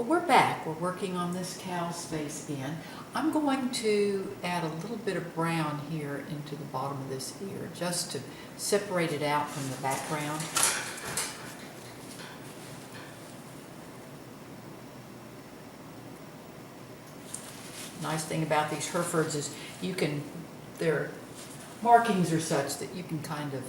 Well, we're back. We're working on this cow's face again. I'm going to add a little bit of brown here into the bottom of this ear just to separate it out from the background. Nice thing about these Herefords is their markings are such that you can kind of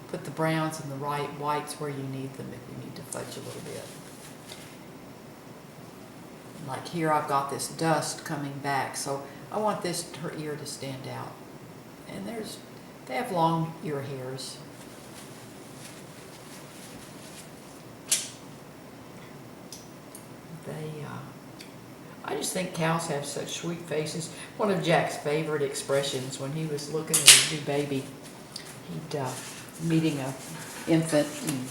put the browns and the right whites where you need them if you need to fudge a little bit. Like here I've got this dust coming back, so I want her ear to stand out. And they have long ear hairs. I just think cows have such sweet faces. One of Jack's favorite expressions when he was looking at his new baby, he'd meeting an infant, and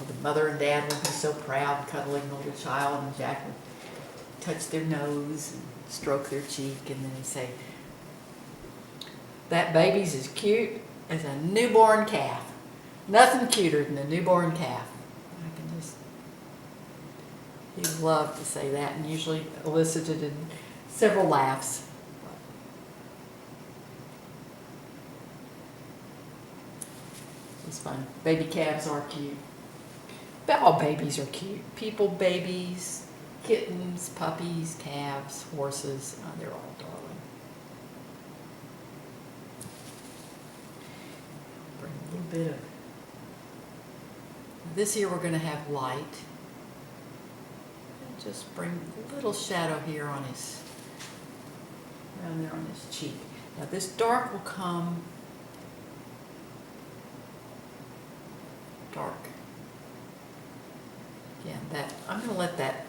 the mother and dad would be so proud cuddling the little child, and Jack would touch their nose and stroke their cheek, and then he'd say, "That baby's as cute as a newborn calf. Nothing cuter than a newborn calf." He loved to say that, and usually elicited in several laughs. It's fun. Baby calves are cute. All babies are cute. People, babies, kittens, puppies, calves, horses, they're all darling. Bring a little bit of this here. We're going to have light. Just bring a little shadow here on around there on his cheek. Now this dark will come dark. Again, I'm going to let that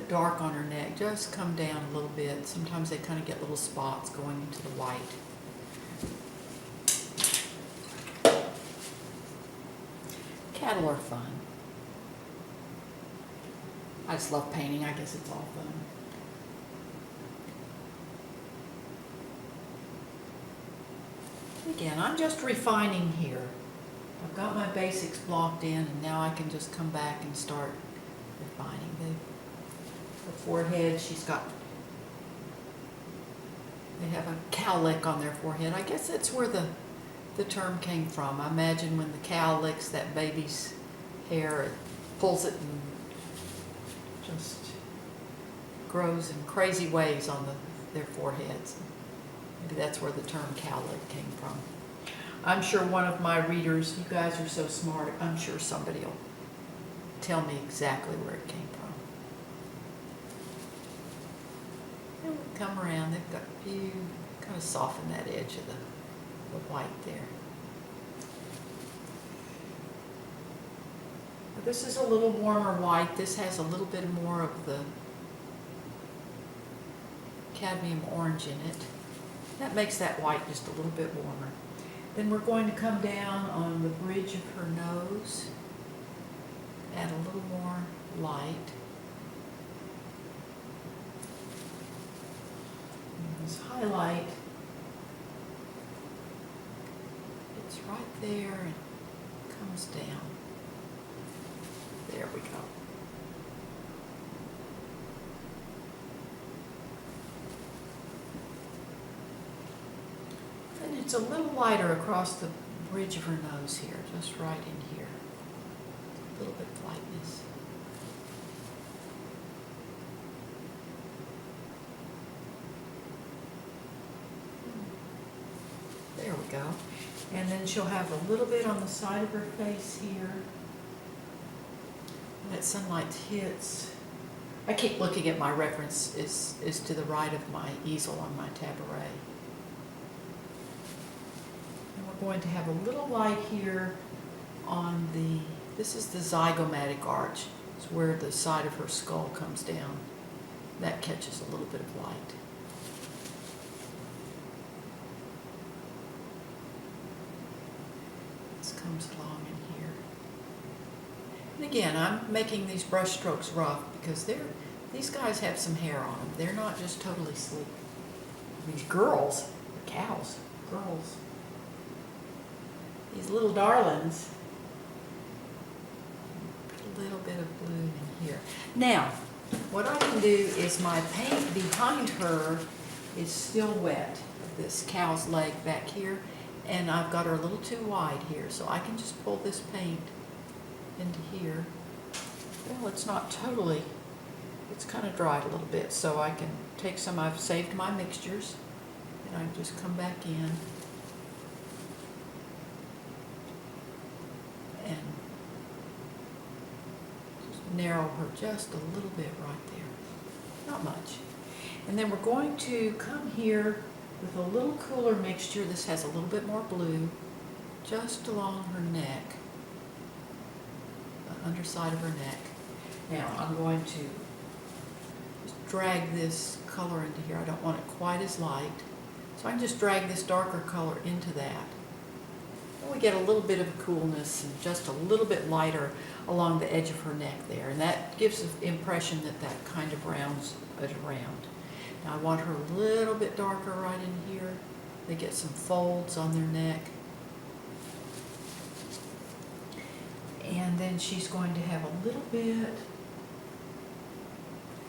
dark on her neck just come down a little bit. Sometimes they kind of get little spots going into the white. Cattle are fun. I just love painting. I guess it's all fun. Again, I'm just refining here. I've got my basics blocked in, and now I can just come back and start refining. The forehead, they have a cowlick on their forehead. I guess that's where the term came from. I imagine when the cow licks that baby's hair, it pulls it and just grows in crazy ways on their foreheads. Maybe that's where the term cowlick came from. I'm sure one of my readers, you guys are so smart, I'm sure somebody will tell me exactly where it came from. And we'll come around, they've got a few, kind of soften that edge of the white there. This is a little warmer white. This has a little bit more of the cadmium orange in it. That makes that white just a little bit warmer. Then we're going to come down on the bridge of her nose, add a little more light. And this highlight, it's right there and comes down. There we go. And it's a little lighter across the bridge of her nose here, just right in here. A little bit of lightness. There we go. And then she'll have a little bit on the side of her face here. That sunlight hits. I keep looking at my reference is to the right of my easel on my tabaret. And we're going to have a little light here on this is the zygomatic arch. It's where the side of her skull comes down. That catches a little bit of light. This comes along in here. And again, I'm making these brush strokes rough because these guys have some hair on them. They're not just totally sleek. These girls, cows, girls, these little darlings, little bit of blue in here. Now, what I can do is my paint behind her is still wet, this cow's leg back here, and I've got her a little too wide here, so I can just pull this paint into here. Well, it's not totally, it's kind of dried a little bit, so I can take some, I've saved my mixtures, and I can just come back in and just narrow her just a little bit right there. Not much. And then we're going to come here with a little cooler mixture. This has a little bit more blue just along her neck, the underside of her neck. Now I'm going to just drag this color into here. I don't want it quite as light, so I can just drag this darker color into that. And we get a little bit of a coolness and just a little bit lighter along the edge of her neck there, and that gives the impression that that kind of rounds it around. Now I want her a little bit darker right in here. They get some folds on their neck. And then she's going to have a little bit,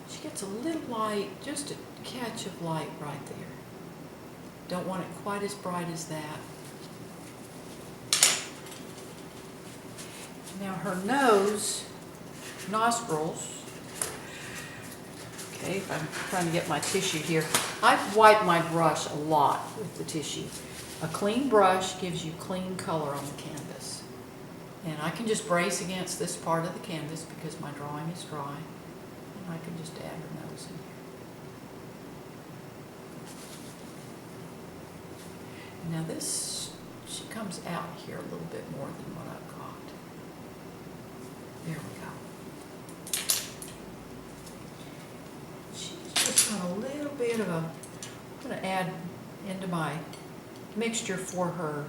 she gets a little light, just a catch of light right there. Don't want it quite as bright as that. Now her nose, nostrils, okay, if I'm trying to get my tissue here, I've wiped my brush a lot with the tissue. A clean brush gives you clean color on the canvas. And I can just brace against this part of the canvas because my drawing is dry. And I can just add her nose in here. Now this, she comes out here a little bit more than what I've got. There we go. She's just got a little bit of a, I'm going to add into my mixture for her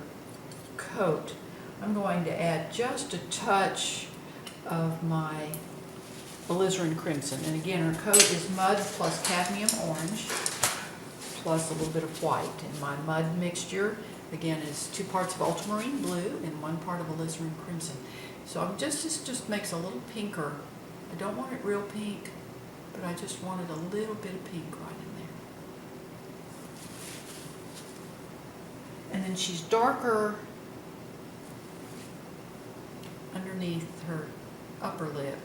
coat. I'm going to add just a touch of my alizarin crimson. And again, her coat is mud plus cadmium orange plus a little bit of white. And my mud mixture, again, is 2 parts of ultramarine blue and 1 part of alizarin crimson. So I'm just makes a little pinker. I don't want it real pink, but I just wanted a little bit of pink right in there. And then she's darker underneath her upper lip,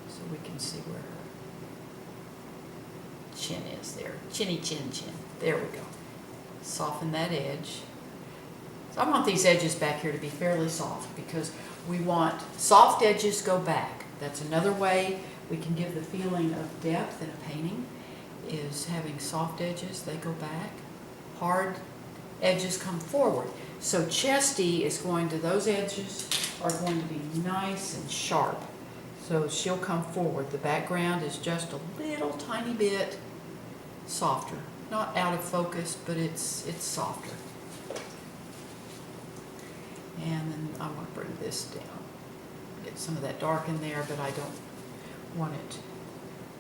so we can see where her chin is there. Chinny chin chin. There we go. Soften that edge. So I want these edges back here to be fairly soft because we want soft edges go back. That's another way we can give the feeling of depth in a painting, is having soft edges, they go back. Hard edges come forward. So chesty is going to, those edges are going to be nice and sharp. So she'll come forward. The background is just a little tiny bit softer. Not out of focus, but it's softer. And then I want to bring this down. Get some of that dark in there, but I don't want it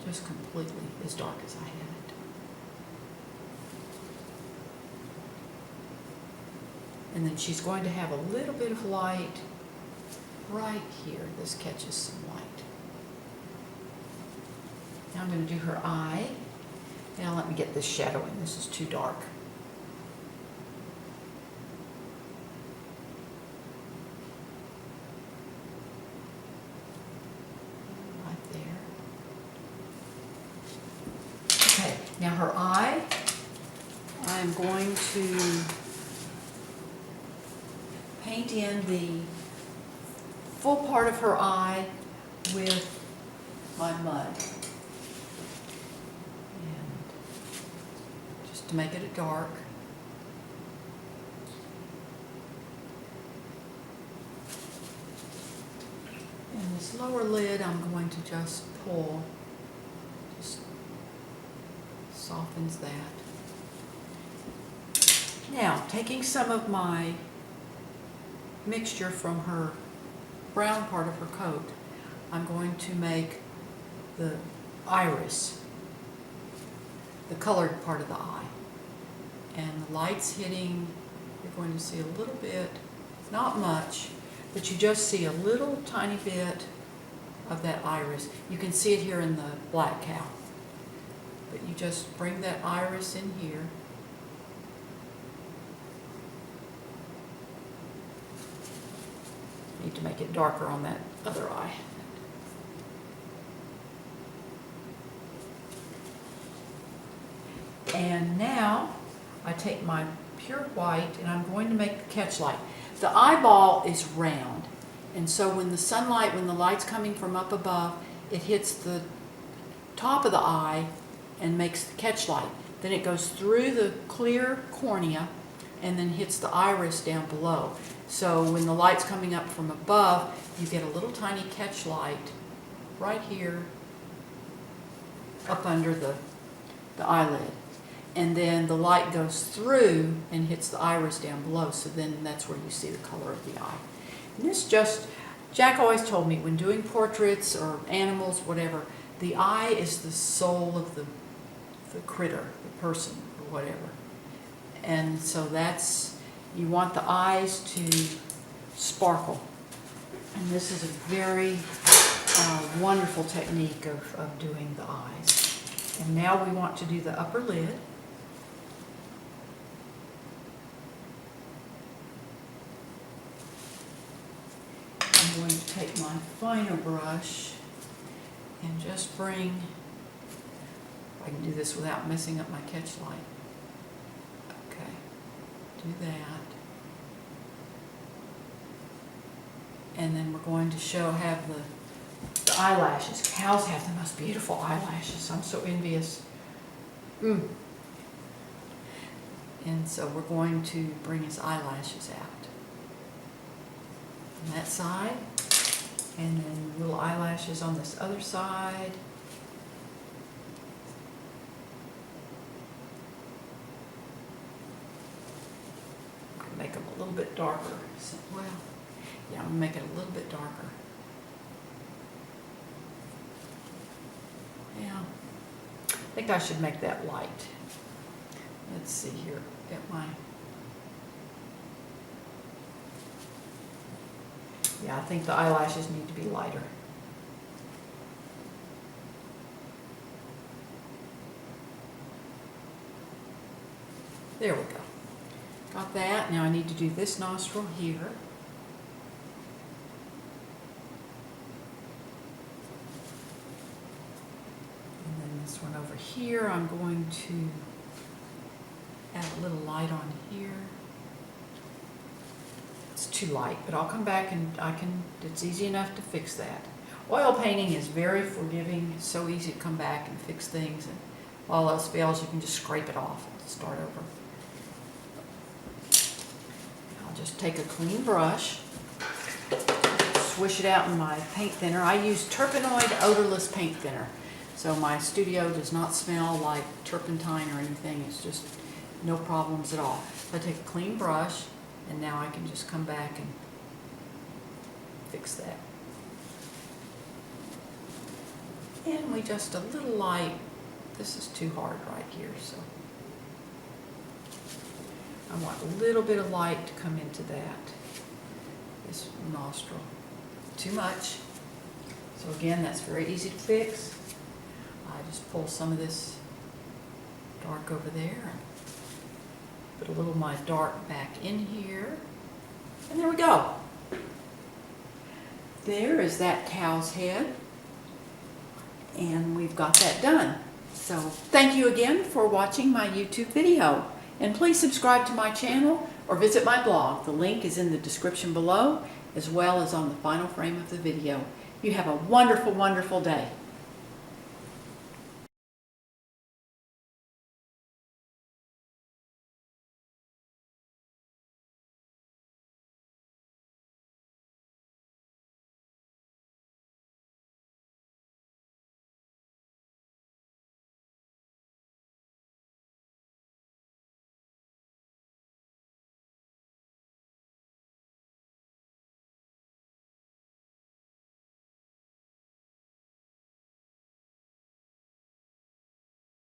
just completely as dark as I had it. And then she's going to have a little bit of light right here. This catches some light. Now I'm going to do her eye. Now let me get this shadowing. This is too dark. Right there. Okay, now her eye, I'm going to paint in the full part of her eye with my mud. To make it a dark. And this lower lid I'm going to just pull, just softens that. Now, taking some of my mixture from her brown part of her coat, I'm going to make the iris, the colored part of the eye. And the light's hitting, you're going to see a little bit, not much, but you just see a little tiny bit of that iris. You can see it here in the black cow. But you just bring that iris in here. Need to make it darker on that other eye. And now I take my pure white and I'm going to make the catch light. The eyeball is round, and so when the sunlight, when the light's coming from up above, it hits the top of the eye and makes the catch light. Then it goes through the clear cornea and then hits the iris down below. So when the light's coming up from above, you get a little tiny catch light right here up under the eyelid. And then the light goes through and hits the iris down below, so then that's where you see the color of the eye. And this just, Jack always told me, when doing portraits or animals, whatever, the eye is the soul of the critter, the person, or whatever. And so that's, you want the eyes to sparkle. And this is a very wonderful technique of doing the eyes. And now we want to do the upper lid. I'm going to take my finer brush and just bring, I can do this without messing up my catch light. Okay, do that. And then we're going to have the eyelashes. Cows have the most beautiful eyelashes. I'm so envious. And so we're going to bring his eyelashes out. On that side, and then little eyelashes on this other side. I'm going to make them a little bit darker. So, well, yeah, I'm going to make it a little bit darker. Yeah, I think I should make that light. Let's see here, get my, yeah, I think the eyelashes need to be lighter. There we go. Got that. Now I need to do this nostril here. And then this one over here, I'm going to add a little light on here. It's too light, but I'll come back and it's easy enough to fix that. Oil painting is very forgiving. It's so easy to come back and fix things, and all else fails, you can just scrape it off and start over. I'll just take a clean brush, swish it out in my paint thinner. I use Terpenoid odorless paint thinner, so my studio does not smell like turpentine or anything. It's just no problems at all. So I take a clean brush, and now I can just come back and fix that. And we just a little light. This is too hard right here, so I want a little bit of light to come into that, this nostril. Too much. So again, that's very easy to fix. I just pull some of this dark over there and put a little of my dark back in here. And there we go. There is that cow's head. And we've got that done. So thank you again for watching my YouTube video. And please subscribe to my channel or visit my blog. The link is in the description below, as well as on the final frame of the video. You have a wonderful, wonderful day.